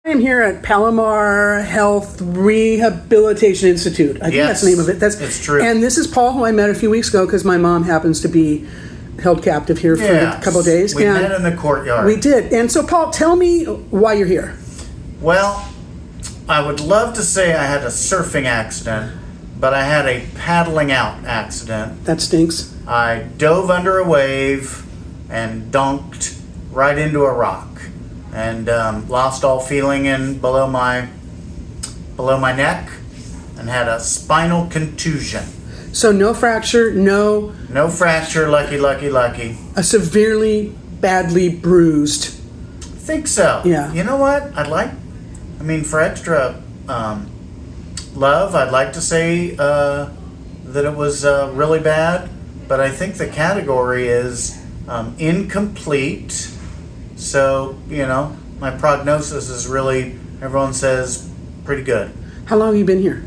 I'm here at Palomar Health Rehabilitation Institute. I think that's the name of it. It's true. And this is Paul, who I met a few weeks ago because my mom happens to be held captive here for a couple of days. We met in the courtyard. We did. And so, Paul, tell me why you're here. Well, I would love to say I had a surfing accident, but I had a paddling out accident. That stinks. I dove under a wave and dunked right into a rock, and lost all feeling in below my neck, and had a spinal contusion. So no fracture, no fracture. Lucky. A severely, badly bruised. Think so. Yeah. You know what? For extra love, I'd like to say that it was really bad, but I think the category is incomplete. So, my prognosis is really, everyone says, pretty good. How long have you been here?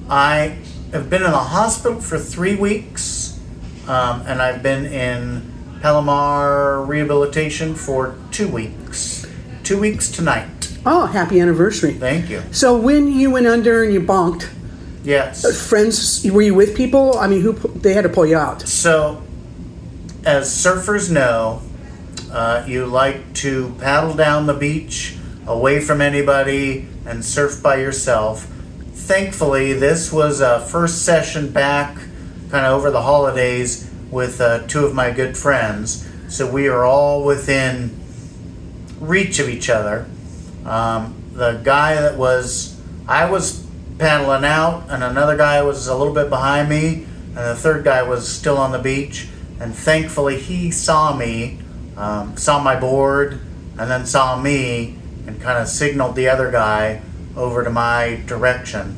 I have been in the hospital for 3 weeks, and I've been in Palomar Rehabilitation for 2 weeks. 2 weeks tonight. Oh, happy anniversary. Thank you. So when you went under and you bonked, yes. Friends, were you with people? They had to pull you out. So, as surfers know, you like to paddle down the beach away from anybody and surf by yourself. Thankfully, this was a first session back kind of over the holidays with two of my good friends. So we are all within reach of each other. The guy I was paddling out, and another guy was a little bit behind me, and the third guy was still on the beach. And thankfully, he saw me, saw my board, and then saw me, and kind of signaled the other guy over to my direction.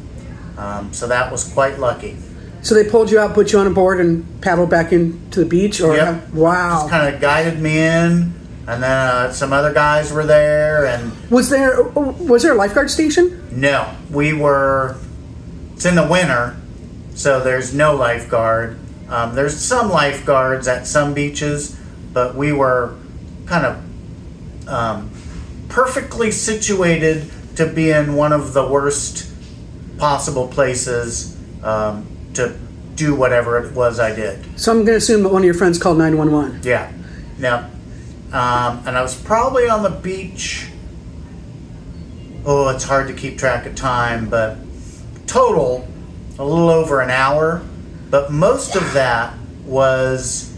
So that was quite lucky. So they pulled you out, put you on a board, and paddled back into the beach? Yep. Wow. Just kind of guided me in, and then some other guys were there. And was there a lifeguard station? No, it's in the winter, so there's no lifeguard. There's some lifeguards at some beaches, but we were kind of perfectly situated to be in one of the worst possible places to do whatever it was I did. So I'm going to assume that one of your friends called 911. Yeah. And I was probably on the beach. Oh, it's hard to keep track of time, but total, a little over an hour. But most of that was,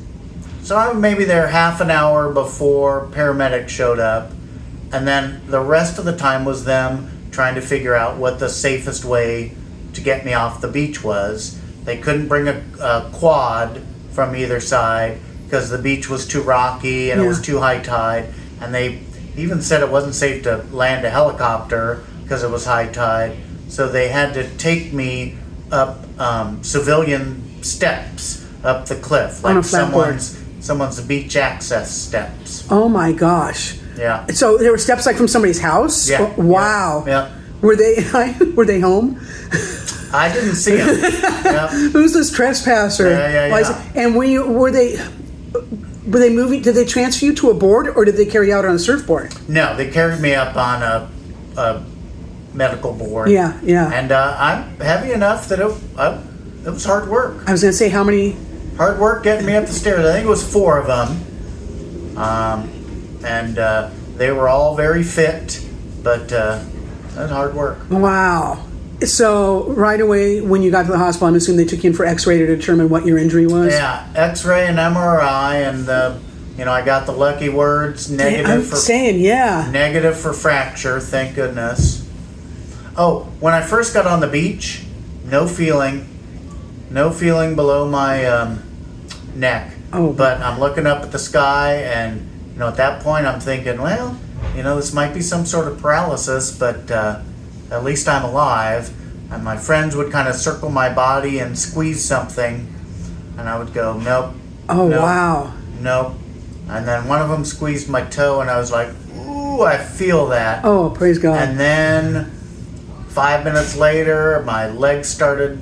so I was maybe there half an hour before paramedics showed up. And then the rest of the time was them trying to figure out what the safest way to get me off the beach was. They couldn't bring a quad from either side because the beach was too rocky and it was too high tide. And they even said it wasn't safe to land a helicopter because it was high tide. So they had to take me up civilian steps up the cliff, on like a flatboard. someone's beach access steps. Oh my gosh! Yeah. So there were steps like from somebody's house. Yeah. Wow. Yeah. Were they home? I didn't see them. Yeah. Who's this trespasser? Yeah. And were they moving? Did they transfer you to a board, or did they carry you out on a surfboard? No, they carried me up on a medical board. Yeah. And I'm heavy enough that it was hard work. I was going to say, how many? Hard work getting me up the stairs. I think it was 4 of them. And they were all very fit, but that was hard work. Wow. So right away when you got to the hospital, I'm assuming they took you in for x-ray to determine what your injury was? Yeah, x-ray and MRI, and I got the lucky words, negative for fracture, thank goodness. Oh, when I first got on the beach, no feeling below my neck. Oh. But I'm looking up at the sky, and at that point I'm thinking, well, this might be some sort of paralysis, but at least I'm alive. And my friends would kind of circle my body and squeeze something, and I would go, nope. Oh, nope, wow. Nope. And then one of them squeezed my toe, and I was like, ooh, I feel that. Oh, praise God. And then 5 minutes later, my legs started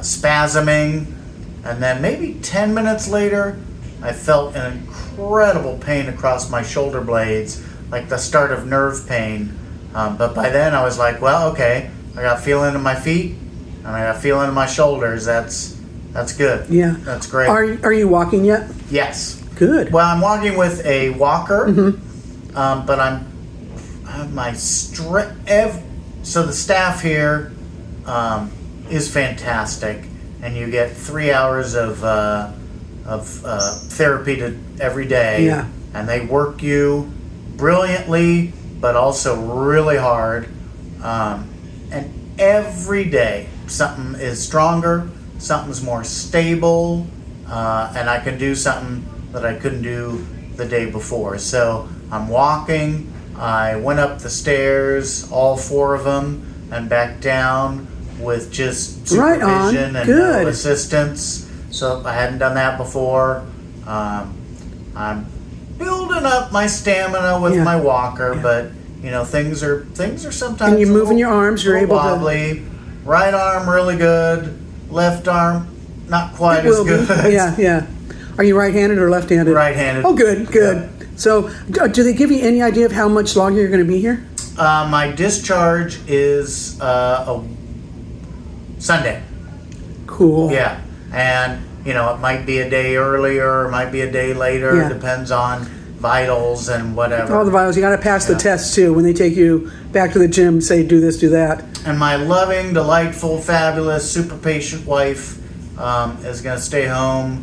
spasming. And then maybe 10 minutes later, I felt an incredible pain across my shoulder blades. like the start of nerve pain. But by then I was like, well, okay, I got feeling in my feet and I got feeling in my shoulders. That's good. Yeah. That's great. Are you walking yet? Yes. Good. Well, I'm walking with a walker, but so the staff here is fantastic, and you get 3 hours of therapy every day. Yeah. And they work you brilliantly, but also really hard. And every day, something is stronger, something's more stable, and I can do something that I couldn't do the day before. So I'm walking. I went up the stairs, all 4 of them, and back down with just Right on. supervision and Good. no assistance. So I hadn't done that before. I'm building up my stamina with Yeah. my walker, Yeah. but things are sometimes. And you're a moving little- your arms, you're little able to- wobbly. Right arm really good. Left arm not quite It as will be. good. Yeah. Are you right-handed or left-handed? Right-handed. Oh, good. So, do they give you any idea of how much longer you're going to be here? My discharge is a Sunday. Cool. Yeah, and it might be a day earlier, it might be a day later. Yeah. Depends on vitals and whatever. All the vitals. You got to pass the Yeah. tests too. When they take you back to the gym, say do this, do that. And my loving, delightful, fabulous, super patient wife is going to stay home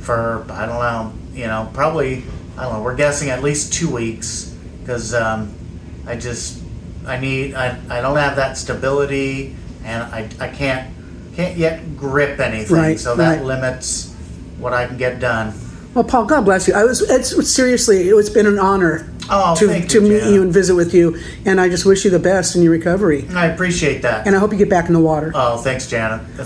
for, I don't know, probably, I don't know, we're guessing at least 2 weeks, because I don't have that stability, and I can't yet grip anything, Right, so that right. limits what I can get done. Well, Paul, God bless you. Seriously, it's been an honor Oh, thank to you, meet Jan. you and visit with you, and I just wish you the best in your recovery. I appreciate that. And I hope you get back in the water. Oh, thanks, Janet. That's